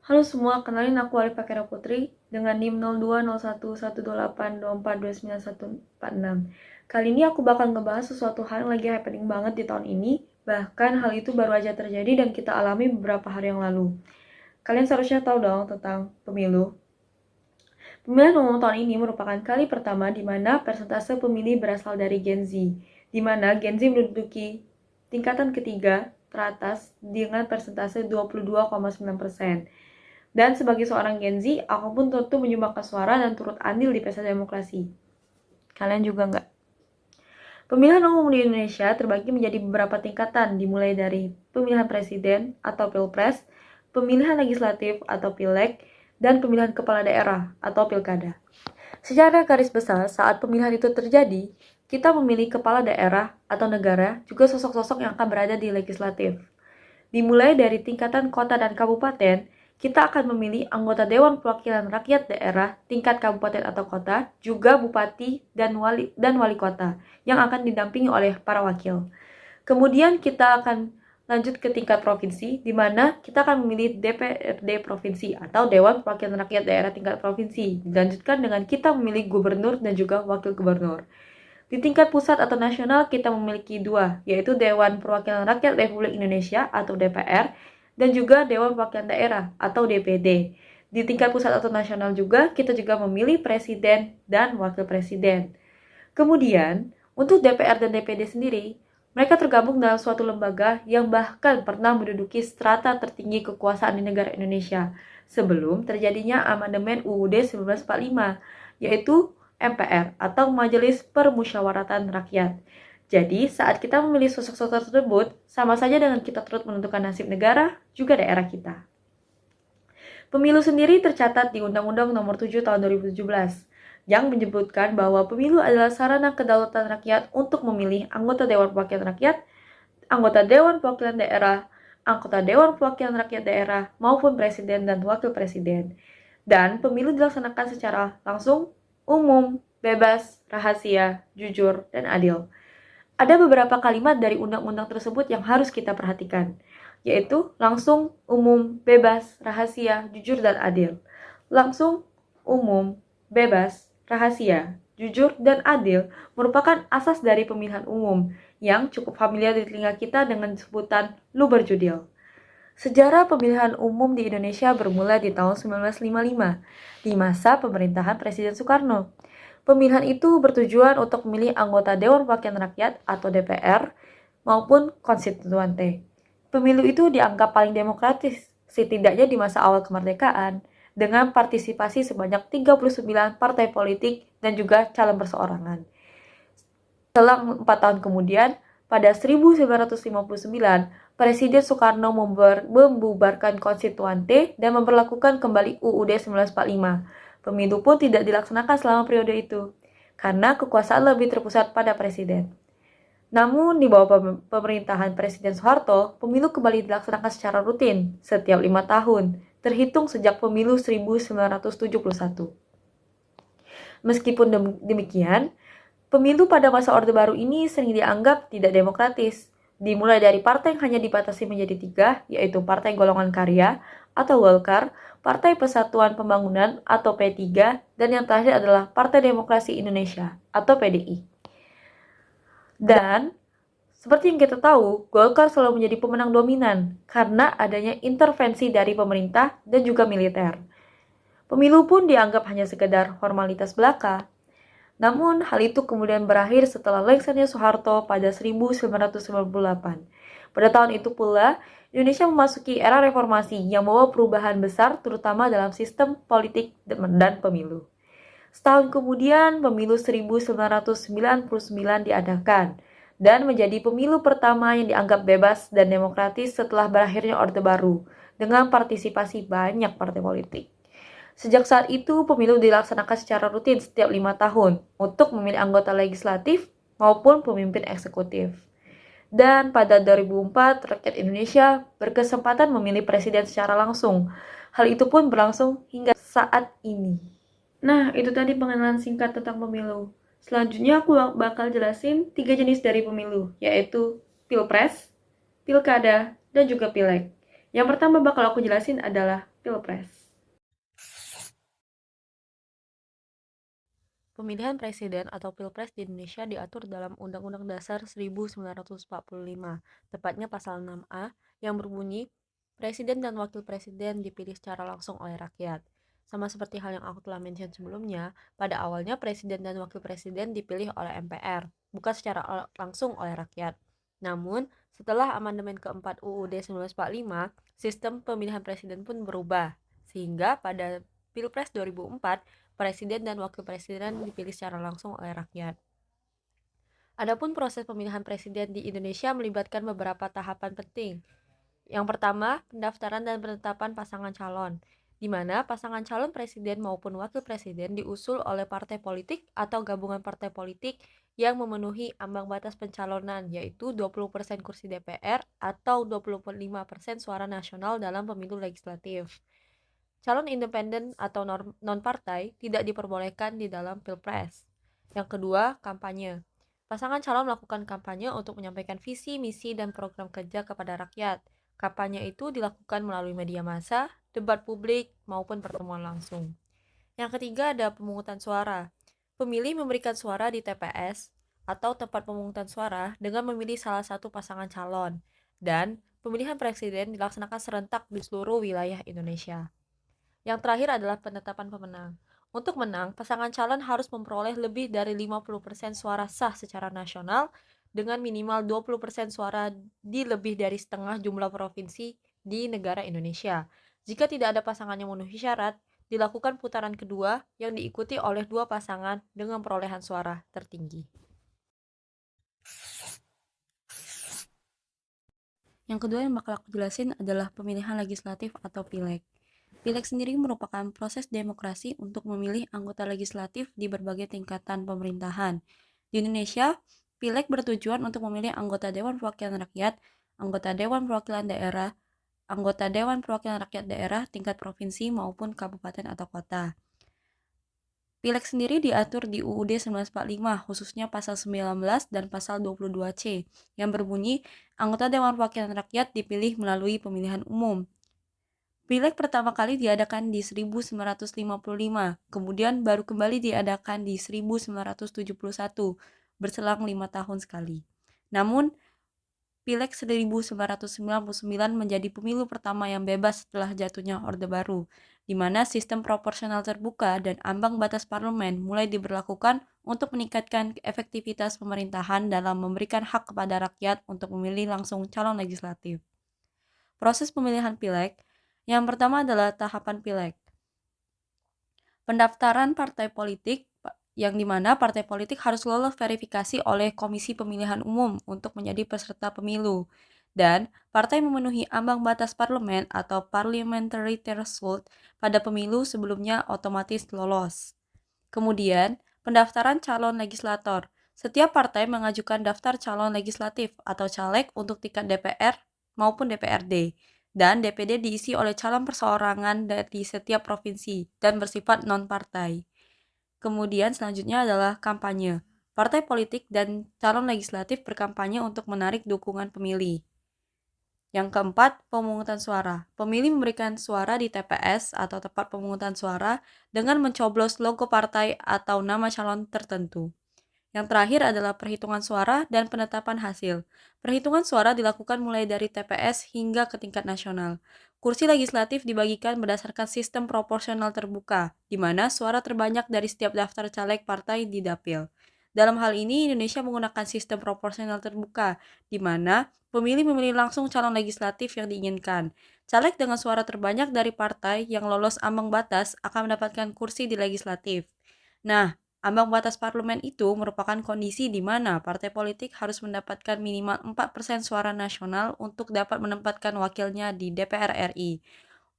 Halo semua, kenalin aku Alif Fakira Putri dengan NIM 02011282491446. Kali ini aku bakal ngebahas sesuatu hal yang lagi happening banget di tahun ini, bahkan hal itu baru aja terjadi dan kita alami beberapa hari yang lalu. Kalian seharusnya tahu dong tentang pemilu. Pemilihan umum tahun ini merupakan kali pertama di mana persentase pemilih berasal dari Gen Z, di mana Gen Z menduduki tingkatan ketiga teratas dengan persentase 22,9%. Dan sebagai seorang Gen Z, aku pun tentu menyumbangkan suara dan turut andil di pesta demokrasi. Kalian juga nggak? Pemilihan umum di Indonesia terbagi menjadi beberapa tingkatan, dimulai dari pemilihan presiden atau pilpres, pemilihan legislatif atau pileg, dan pemilihan kepala daerah atau pilkada. Secara garis besar, saat pemilihan itu terjadi, kita memilih kepala daerah atau negara, juga sosok-sosok yang akan berada di legislatif. Dimulai dari tingkatan kota dan kabupaten, kita akan memilih anggota Dewan Perwakilan Rakyat Daerah tingkat kabupaten atau kota, juga bupati dan wali kota, yang akan didampingi oleh para wakil. Kemudian kita akan lanjut ke tingkat provinsi, di mana kita akan memilih DPRD provinsi atau Dewan Perwakilan Rakyat Daerah tingkat provinsi. Dilanjutkan dengan kita memilih gubernur dan juga wakil gubernur. Di tingkat pusat atau nasional kita memiliki dua, yaitu Dewan Perwakilan Rakyat Republik Indonesia atau DPR, dan juga Dewan Perwakilan Daerah atau DPD. Di tingkat pusat atau nasional juga, kita juga memilih presiden dan wakil presiden. Kemudian, untuk DPR dan DPD sendiri, mereka tergabung dalam suatu lembaga yang bahkan pernah menduduki strata tertinggi kekuasaan di negara Indonesia sebelum terjadinya amandemen UUD 1945, yaitu MPR atau Majelis Permusyawaratan Rakyat. Jadi, saat kita memilih sosok-sosok tersebut, sama saja dengan kita turut menentukan nasib negara, juga daerah kita. Pemilu sendiri tercatat di Undang-Undang Nomor 7 Tahun 2017, yang menyebutkan bahwa pemilu adalah sarana kedaulatan rakyat untuk memilih anggota Dewan Perwakilan Rakyat, anggota Dewan Perwakilan Daerah, anggota Dewan Perwakilan Rakyat Daerah, maupun presiden dan wakil presiden. Dan pemilu dilaksanakan secara langsung, umum, bebas, rahasia, jujur, dan adil. Ada beberapa kalimat dari undang-undang tersebut yang harus kita perhatikan, yaitu langsung, umum, bebas, rahasia, jujur, dan adil. Langsung, umum, bebas, rahasia, jujur, dan adil merupakan asas dari pemilihan umum yang cukup familiar di telinga kita dengan sebutan luber-judil. Sejarah pemilihan umum di Indonesia bermula di tahun 1955, di masa pemerintahan Presiden Soekarno. Pemilihan itu bertujuan untuk memilih anggota Dewan Perwakilan Rakyat atau DPR maupun konstituante. Pemilu itu dianggap paling demokratis, setidaknya di masa awal kemerdekaan, dengan partisipasi sebanyak 39 partai politik dan juga calon perseorangan. Selang 4 tahun kemudian, pada 1959, Presiden Soekarno membubarkan konstituante dan memperlakukan kembali UUD 1945. Pemilu pun tidak dilaksanakan selama periode itu, karena kekuasaan lebih terpusat pada presiden. Namun, di bawah pemerintahan Presiden Soeharto, pemilu kembali dilaksanakan secara rutin setiap 5 tahun, terhitung sejak pemilu 1971. Meskipun demikian, pemilu pada masa Orde Baru ini sering dianggap tidak demokratis, dimulai dari partai yang hanya dibatasi menjadi 3, yaitu Partai Golongan Karya atau Golkar, Partai Persatuan Pembangunan atau P3, dan yang terakhir adalah Partai Demokrasi Indonesia atau PDI. Dan seperti yang kita tahu, Golkar selalu menjadi pemenang dominan karena adanya intervensi dari pemerintah dan juga militer. Pemilu pun dianggap hanya sekedar formalitas belaka. Namun, hal itu kemudian berakhir setelah lengsernya Soeharto pada 1998. Pada tahun itu pula, Indonesia memasuki era reformasi yang membawa perubahan besar terutama dalam sistem politik dan pemilu. Setahun kemudian, pemilu 1999 diadakan dan menjadi pemilu pertama yang dianggap bebas dan demokratis setelah berakhirnya Orde Baru dengan partisipasi banyak partai politik. Sejak saat itu, pemilu dilaksanakan secara rutin setiap 5 tahun untuk memilih anggota legislatif maupun pemimpin eksekutif. Dan pada 2004, rakyat Indonesia berkesempatan memilih presiden secara langsung. Hal itu pun berlangsung hingga saat ini. Nah, itu tadi pengenalan singkat tentang pemilu. Selanjutnya aku bakal jelasin 3 jenis dari pemilu, yaitu pilpres, pilkada, dan juga pileg. Yang pertama bakal aku jelasin adalah Pilpres. Pemilihan presiden atau pilpres di Indonesia diatur dalam Undang-Undang Dasar 1945, tepatnya pasal 6A, yang berbunyi, Presiden dan Wakil Presiden dipilih secara langsung oleh rakyat. Sama seperti hal yang aku telah mention sebelumnya, pada awalnya Presiden dan Wakil Presiden dipilih oleh MPR, bukan secara langsung oleh rakyat. Namun, setelah amandemen keempat UUD 1945, sistem pemilihan presiden pun berubah, sehingga pada Pilpres 2004, Presiden dan Wakil Presiden dipilih secara langsung oleh rakyat. Adapun proses pemilihan presiden di Indonesia melibatkan beberapa tahapan penting. Yang pertama, pendaftaran dan penetapan pasangan calon, di mana pasangan calon presiden maupun wakil presiden diusul oleh partai politik atau gabungan partai politik yang memenuhi ambang batas pencalonan, yaitu 20% kursi DPR atau 25% suara nasional dalam pemilu legislatif. Calon independen atau non-partai tidak diperbolehkan di dalam pilpres. Yang kedua, kampanye. Pasangan calon melakukan kampanye untuk menyampaikan visi, misi, dan program kerja kepada rakyat. Kampanye itu dilakukan melalui media massa, debat publik, maupun pertemuan langsung. Yang ketiga ada pemungutan suara. Pemilih memberikan suara di TPS atau tempat pemungutan suara dengan memilih salah satu pasangan calon. Dan pemilihan presiden dilaksanakan serentak di seluruh wilayah Indonesia. Yang terakhir adalah penetapan pemenang. Untuk menang, pasangan calon harus memperoleh lebih dari 50% suara sah secara nasional dengan minimal 20% suara di lebih dari setengah jumlah provinsi di negara Indonesia. Jika tidak ada pasangan yang memenuhi syarat, dilakukan putaran kedua yang diikuti oleh dua pasangan dengan perolehan suara tertinggi. Yang kedua yang bakal aku jelasin adalah pemilihan legislatif atau pileg. Pileg sendiri merupakan proses demokrasi untuk memilih anggota legislatif di berbagai tingkatan pemerintahan. Di Indonesia, pileg bertujuan untuk memilih anggota Dewan Perwakilan Rakyat, anggota Dewan Perwakilan Daerah, anggota Dewan Perwakilan Rakyat Daerah tingkat provinsi maupun kabupaten atau kota. Pileg sendiri diatur di UUD 1945, khususnya pasal 19 dan pasal 22C, yang berbunyi, anggota Dewan Perwakilan Rakyat dipilih melalui pemilihan umum. Pileg pertama kali diadakan di 1955, kemudian baru kembali diadakan di 1971, berselang 5 tahun sekali. Namun, Pileg 1999 menjadi pemilu pertama yang bebas setelah jatuhnya Orde Baru, di mana sistem proporsional terbuka dan ambang batas parlemen mulai diberlakukan untuk meningkatkan efektivitas pemerintahan dalam memberikan hak kepada rakyat untuk memilih langsung calon legislatif. Proses pemilihan pileg, yang pertama adalah tahapan pileg. Pendaftaran partai politik, yang dimana partai politik harus lolos verifikasi oleh Komisi Pemilihan Umum untuk menjadi peserta pemilu. Dan partai memenuhi ambang batas parlemen atau parliamentary threshold pada pemilu sebelumnya otomatis lolos. Kemudian, pendaftaran calon legislator. Setiap partai mengajukan daftar calon legislatif atau caleg untuk tingkat DPR maupun DPRD, dan DPD diisi oleh calon perseorangan dari setiap provinsi dan bersifat non-partai. Kemudian selanjutnya adalah kampanye. Partai politik dan calon legislatif berkampanye untuk menarik dukungan pemilih. Yang keempat, pemungutan suara. Pemilih memberikan suara di TPS atau tempat pemungutan suara dengan mencoblos logo partai atau nama calon tertentu. Yang terakhir adalah perhitungan suara dan penetapan hasil. Perhitungan suara dilakukan mulai dari TPS hingga ke tingkat nasional. Kursi legislatif dibagikan berdasarkan sistem proporsional terbuka, di mana suara terbanyak dari setiap daftar caleg partai didapil. Dalam hal ini, Indonesia menggunakan sistem proporsional terbuka, di mana pemilih memilih langsung calon legislatif yang diinginkan. Caleg dengan suara terbanyak dari partai yang lolos ambang batas akan mendapatkan kursi di legislatif. Nah, ambang batas parlemen itu merupakan kondisi di mana partai politik harus mendapatkan minimal 4% suara nasional untuk dapat menempatkan wakilnya di DPR RI.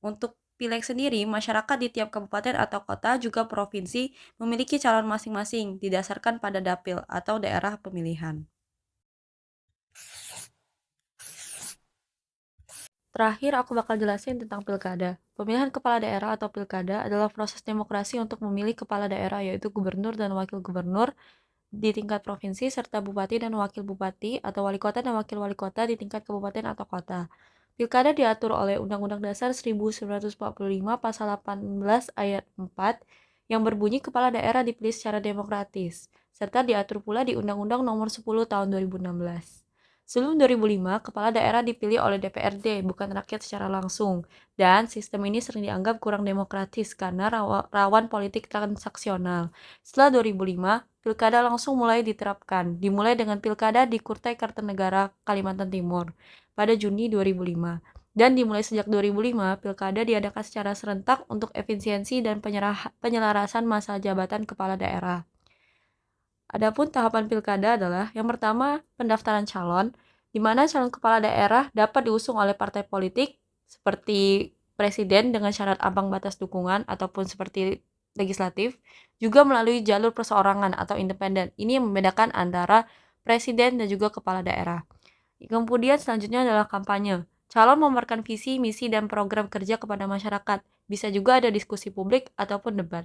Untuk pileg sendiri, masyarakat di tiap kabupaten atau kota juga provinsi memiliki calon masing-masing didasarkan pada dapil atau daerah pemilihan. Terakhir, aku bakal jelasin tentang pilkada. Pemilihan kepala daerah atau pilkada adalah proses demokrasi untuk memilih kepala daerah, yaitu gubernur dan wakil gubernur di tingkat provinsi, serta bupati dan wakil bupati, atau wali kota dan wakil wali kota di tingkat kabupaten atau kota. Pilkada diatur oleh Undang-Undang Dasar 1945 Pasal 18 Ayat 4 yang berbunyi kepala daerah dipilih secara demokratis, serta diatur pula di Undang-Undang Nomor 10 Tahun 2016. Sebelum 2005, kepala daerah dipilih oleh DPRD, bukan rakyat secara langsung, dan sistem ini sering dianggap kurang demokratis karena rawan politik transaksional. Setelah 2005, pilkada langsung mulai diterapkan, dimulai dengan pilkada di Kutai Kartanegara, Kalimantan Timur pada Juni 2005. Dan dimulai sejak 2005, pilkada diadakan secara serentak untuk efisiensi dan penyelarasan masa jabatan kepala daerah. Adapun tahapan pilkada adalah yang pertama, pendaftaran calon, di mana calon kepala daerah dapat diusung oleh partai politik seperti presiden dengan syarat ambang batas dukungan ataupun seperti legislatif, juga melalui jalur perseorangan atau independen. Ini yang membedakan antara presiden dan juga kepala daerah. Kemudian selanjutnya adalah kampanye. Calon memaparkan visi, misi, dan program kerja kepada masyarakat. Bisa juga ada diskusi publik ataupun debat.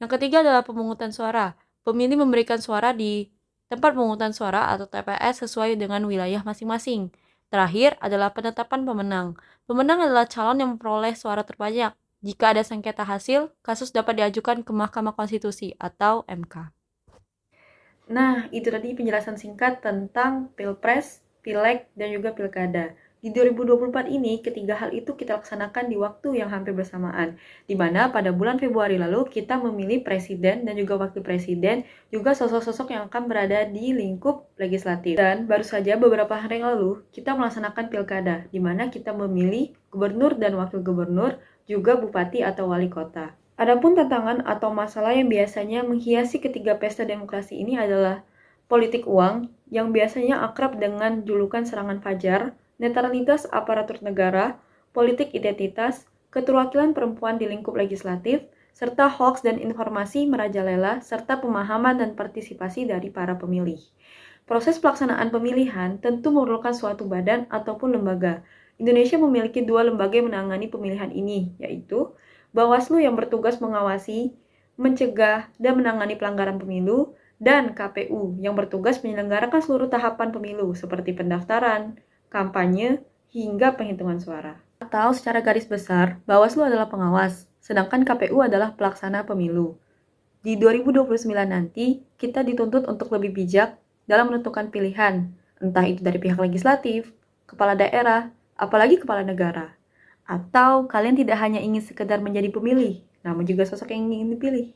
Yang ketiga adalah pemungutan suara. Pemilih memberikan suara di tempat pemungutan suara atau TPS sesuai dengan wilayah masing-masing. Terakhir adalah penetapan pemenang. Pemenang adalah calon yang memperoleh suara terbanyak. Jika ada sengketa hasil, kasus dapat diajukan ke Mahkamah Konstitusi atau MK. Nah, itu tadi penjelasan singkat tentang Pilpres, Pileg, dan juga Pilkada. Di 2024 ini, ketiga hal itu kita laksanakan di waktu yang hampir bersamaan, di mana pada bulan Februari lalu kita memilih presiden dan juga wakil presiden, juga sosok-sosok yang akan berada di lingkup legislatif. Dan baru saja beberapa hari yang lalu, kita melaksanakan pilkada, di mana kita memilih gubernur dan wakil gubernur, juga bupati atau wali kota. Adapun tantangan atau masalah yang biasanya menghiasi ketiga pesta demokrasi ini adalah politik uang yang biasanya akrab dengan julukan serangan fajar, netralitas aparatur negara, politik identitas, keterwakilan perempuan di lingkup legislatif, serta hoaks dan informasi merajalela, serta pemahaman dan partisipasi dari para pemilih. Proses pelaksanaan pemilihan tentu memerlukan suatu badan ataupun lembaga. Indonesia memiliki dua lembaga yang menangani pemilihan ini, yaitu Bawaslu yang bertugas mengawasi, mencegah, dan menangani pelanggaran pemilu, dan KPU yang bertugas menyelenggarakan seluruh tahapan pemilu seperti pendaftaran, kampanye, hingga penghitungan suara. Atau secara garis besar, Bawaslu adalah pengawas, sedangkan KPU adalah pelaksana pemilu. Di 2029 nanti, kita dituntut untuk lebih bijak dalam menentukan pilihan, entah itu dari pihak legislatif, kepala daerah, apalagi kepala negara. Atau kalian tidak hanya ingin sekedar menjadi pemilih, namun juga sosok yang ingin dipilih.